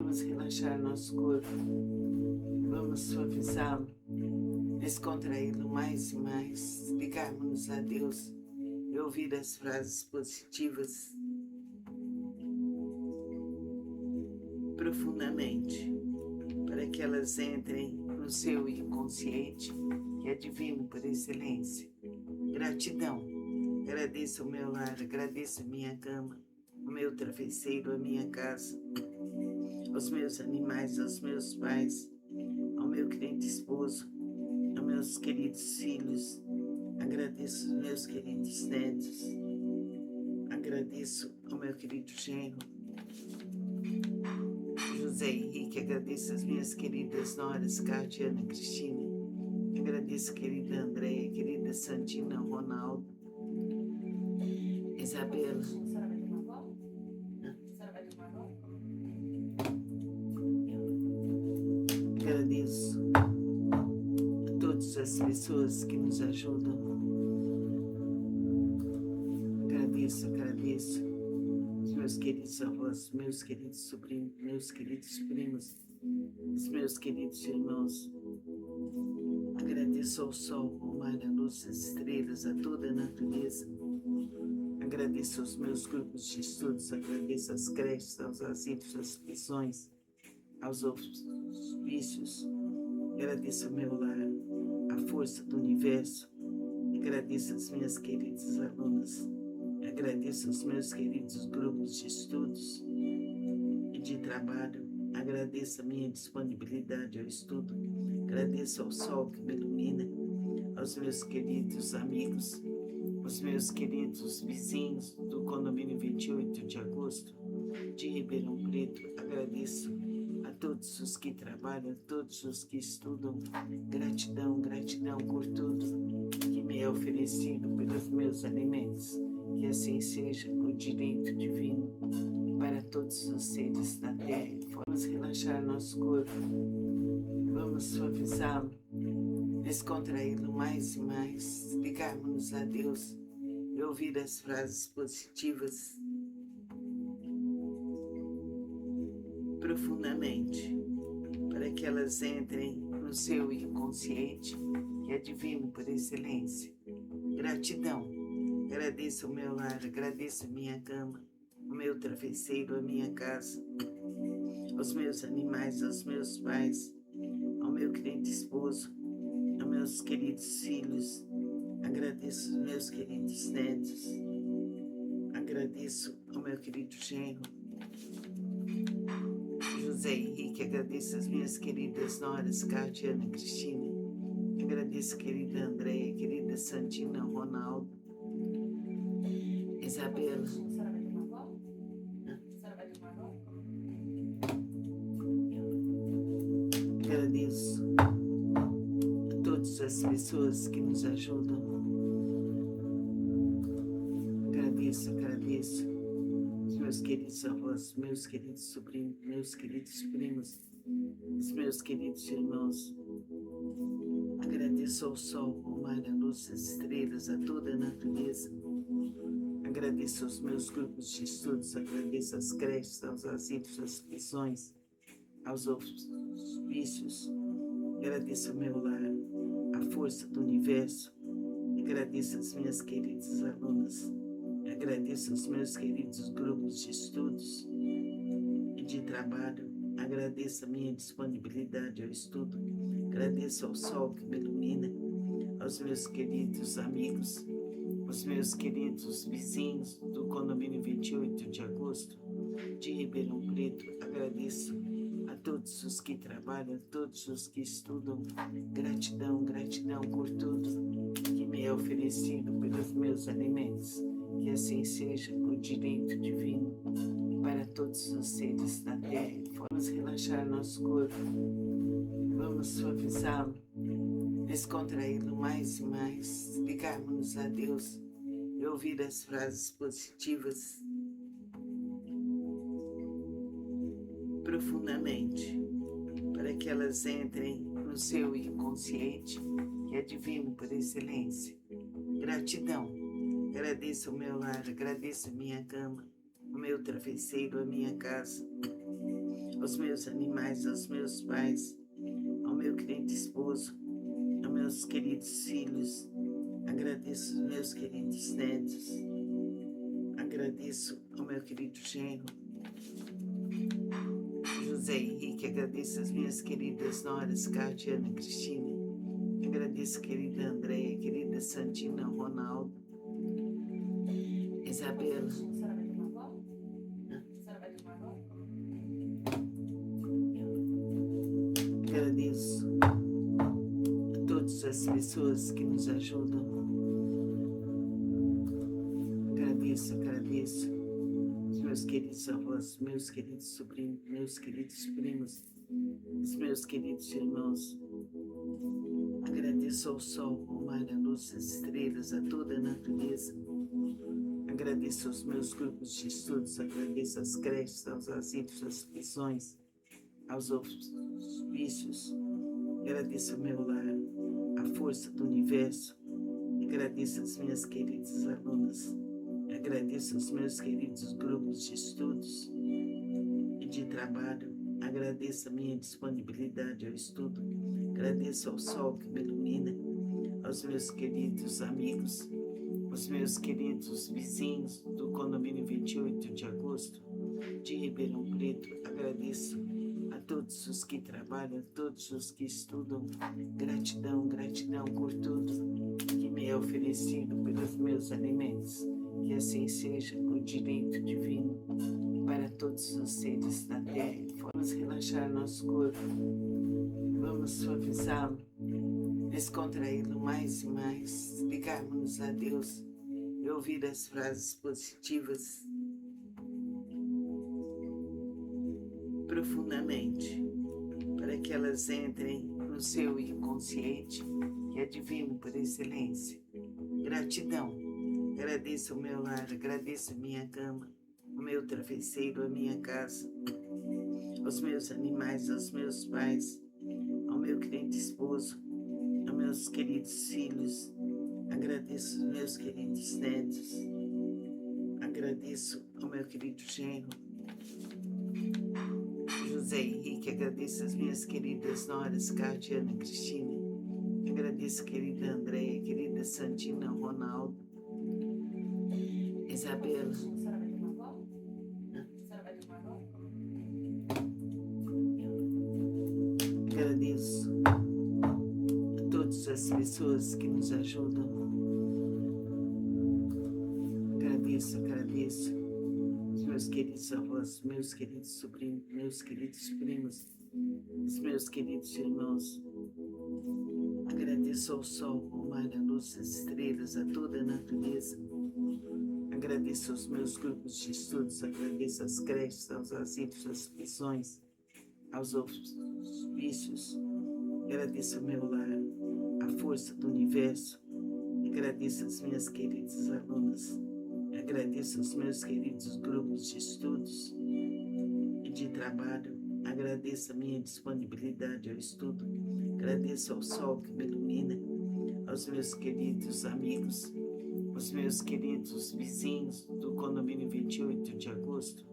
Vamos relaxar nosso corpo, vamos suavizá-lo, descontraí-lo mais e mais, ligarmos a Deus e ouvir as frases positivas profundamente, para que elas entrem no seu inconsciente, que é divino por excelência. Gratidão. Agradeço o meu lar, agradeço a minha cama, o meu travesseiro, a minha casa, aos meus animais, aos meus pais, ao meu querido esposo, aos meus queridos filhos. Agradeço os meus queridos netos. Agradeço ao meu querido genro, José Henrique. Agradeço as minhas queridas noras, Cátia, Ana Cristina. Agradeço a querida Andréia, querida Santina, Ronaldo, Isabela. Agradeço a todas as pessoas que nos ajudam. Agradeço os meus queridos avós, meus queridos sobrinhos, meus queridos primos, os meus queridos irmãos. Agradeço ao sol, ao mar, à luz, às estrelas, a toda a natureza. Agradeço aos meus grupos de estudos, agradeço às creches, aos asilos, às prisões, aos hospícios. Agradeço ao meu lar, a força do universo. Agradeço às minhas queridas alunas. Agradeço aos meus queridos grupos de estudos e de trabalho. Agradeço a minha disponibilidade ao estudo. Agradeço ao sol que me ilumina, aos meus queridos amigos, aos meus queridos vizinhos do condomínio 28 de agosto de Ribeirão Preto. Agradeço a todos os que trabalham, a todos os que estudam. Gratidão, gratidão por tudo que me é oferecido pelos meus alimentos. Que assim seja por direito divino para todos os seres da Terra. Vamos relaxar nosso corpo, vamos suavizá-lo, descontraí-lo mais e mais, ligarmos a Deus e ouvir as frases positivas profundamente, para que elas entrem no seu inconsciente, que é divino por excelência. Gratidão. Agradeço o meu lar, agradeço a minha cama, o meu travesseiro, a minha casa, aos meus animais, aos meus pais, ao meu querido esposo, aos meus queridos filhos. Agradeço os meus queridos netos. Agradeço ao meu querido genro, José Henrique. Agradeço as minhas queridas noras, Cátia, Ana Cristina. Agradeço a querida Andréia, querida Santina, Ronaldo, Isabela. Agradeço a todas as pessoas que nos ajudam. Agradeço os meus queridos avós, meus queridos sobrinhos, meus queridos primos, os meus queridos irmãos. Agradeço ao sol, ao mar, à luz, às estrelas, a toda a natureza. Agradeço aos meus grupos de estudos, agradeço às creches, aos asilos, às prisões, aos hospícios. Agradeço ao meu lar, a força do universo. Agradeço às minhas queridas alunas. Agradeço aos meus queridos grupos de estudos e de trabalho. Agradeço a minha disponibilidade ao estudo. Agradeço ao sol que me ilumina, aos meus queridos amigos, aos meus queridos vizinhos do condomínio 28 de agosto de Ribeirão Preto. Agradeço a todos os que trabalham, a todos os que estudam. Gratidão, gratidão por tudo que me é oferecido pelos meus alimentos. Que assim seja por direito divino para todos os seres da Terra. Vamos relaxar nosso corpo, vamos suavizá-lo, descontraí-lo mais e mais, ligarmos a Deus e ouvir as frases positivas profundamente, para que elas entrem no seu inconsciente, que é divino por excelência. Gratidão. Agradeço o meu lar, agradeço a minha cama, o meu travesseiro, a minha casa, aos meus animais, aos meus pais, ao meu querido esposo, aos meus queridos filhos. Agradeço os meus queridos netos. Agradeço ao meu querido genro, José Henrique. Agradeço as minhas queridas noras, Cátia, Ana Cristina. Agradeço, querida Andréia, querida Santina, Ronaldo, Isabela. A senhora vai tomar banho? A senhora vai tomar banho? Agradeço a todas as pessoas que nos ajudam. Agradeço os meus queridos avós, meus queridos sobrinhos, meus queridos primos, os meus queridos irmãos. Agradeço ao sol, ao mar, à luz, às estrelas, a toda a natureza. Agradeço aos meus grupos de estudos, agradeço às creches, aos asilos, às prisões, aos hospícios. Agradeço ao meu lar, a força do universo. Agradeço às minhas queridas alunas. Agradeço aos meus queridos grupos de estudos e de trabalho. Agradeço a minha disponibilidade ao estudo. Agradeço ao sol que me ilumina, aos meus queridos amigos, aos meus queridos vizinhos do condomínio 28 de agosto de Ribeirão Preto. Agradeço a todos os que trabalham, a todos os que estudam. Gratidão, gratidão por tudo que me é oferecido pelos meus alimentos. Que assim seja o direito divino para todos os seres da Terra. Vamos relaxar nosso corpo, vamos suavizá-lo, descontraí-lo mais e mais, ligarmos a Deus e ouvir as frases positivas profundamente, para que elas entrem no seu inconsciente, que é divino por excelência. Gratidão. Agradeço o meu lar, agradeço a minha cama, o meu travesseiro, a minha casa, aos meus animais, aos meus pais, ao meu querido esposo, aos meus queridos filhos. Agradeço os meus queridos netos. Agradeço ao meu querido genro, José Henrique. Agradeço as minhas queridas noras, Cátia, Ana Cristina. Agradeço, querida Andréia, querida Santina, Ronaldo, Isabela. A senhora vai tomar banho? A senhora vai tomar banho? Agradeço a todas as pessoas que nos ajudam. Agradeço os meus queridos avós, meus queridos sobrinhos, meus queridos primos, os meus queridos irmãos. Agradeço ao sol, ao mar, à luz, às estrelas, a toda a natureza. Agradeço aos meus grupos de estudos, agradeço às creches, aos asilos, às prisões, aos hospícios. Agradeço ao meu lar, a força do universo. Agradeço às minhas queridas alunas. Agradeço aos meus queridos grupos de estudos e de trabalho. Agradeço a minha disponibilidade ao estudo. Agradeço ao sol que me ilumina, aos meus queridos amigos, aos meus queridos vizinhos do condomínio 28 de agosto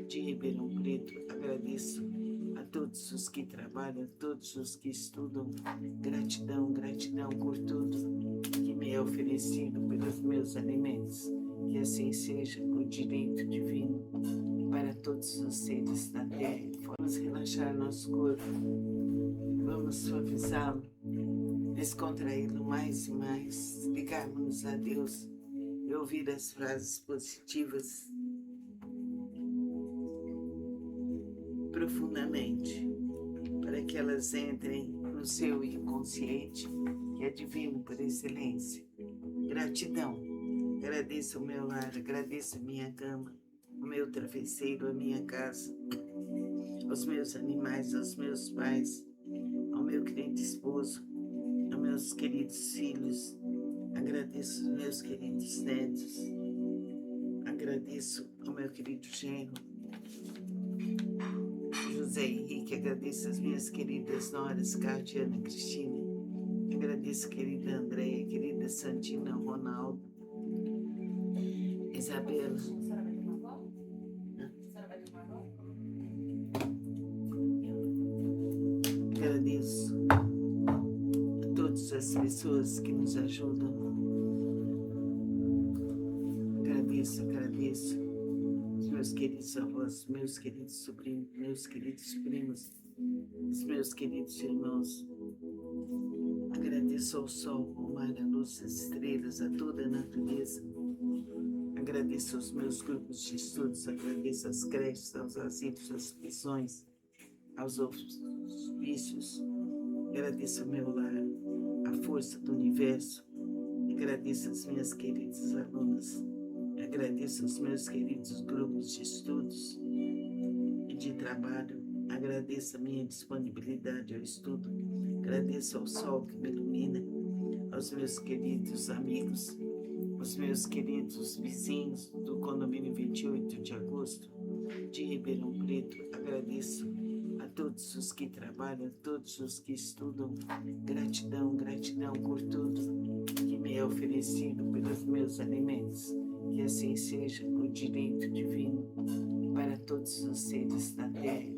de Ribeirão Preto. Agradeço a todos os que trabalham, a todos os que estudam. Gratidão, gratidão por tudo que me é oferecido pelos meus alimentos. Que assim seja o direito divino para todos os seres da Terra. Vamos relaxar nosso corpo, vamos suavizá-lo, descontraí-lo mais e mais, ligarmos a Deus e ouvir as frases positivas profundamente, para que elas entrem no seu inconsciente, que é divino por excelência. Gratidão. Agradeço o meu lar, agradeço a minha cama, o meu travesseiro, a minha casa, aos meus animais, aos meus pais, ao meu querido esposo, aos meus queridos filhos. Agradeço os meus queridos netos. Agradeço ao meu querido genro, José Henrique. Agradeço as minhas queridas noras, Cátia, Ana Cristina. Agradeço, querida Andréia, querida Santina, Ronaldo, Isabela. A senhora vai tomar banho? A senhora vai tomar banho? agradeço a todas as pessoas que nos ajudam. Agradeço os meus queridos avós, meus queridos sobrinhos, meus queridos primos, os meus queridos irmãos. Agradeço ao sol, ao mar, à luz, às estrelas, a toda a natureza. Agradeço aos meus grupos de estudos, agradeço às creches, aos asilos, às prisões, aos hospícios. Agradeço ao meu lar, a força do universo. Agradeço às minhas queridas alunas. Agradeço aos meus queridos grupos de estudos e de trabalho. Agradeço a minha disponibilidade ao estudo. Agradeço ao sol que me ilumina, aos meus queridos amigos, aos meus queridos vizinhos do condomínio 28 de agosto de Ribeirão Preto. Agradeço a todos os que trabalham, a todos os que estudam. Gratidão, gratidão por tudo que me é oferecido pelos meus alimentos. Que assim seja, o direito divino para todos os seres da terra.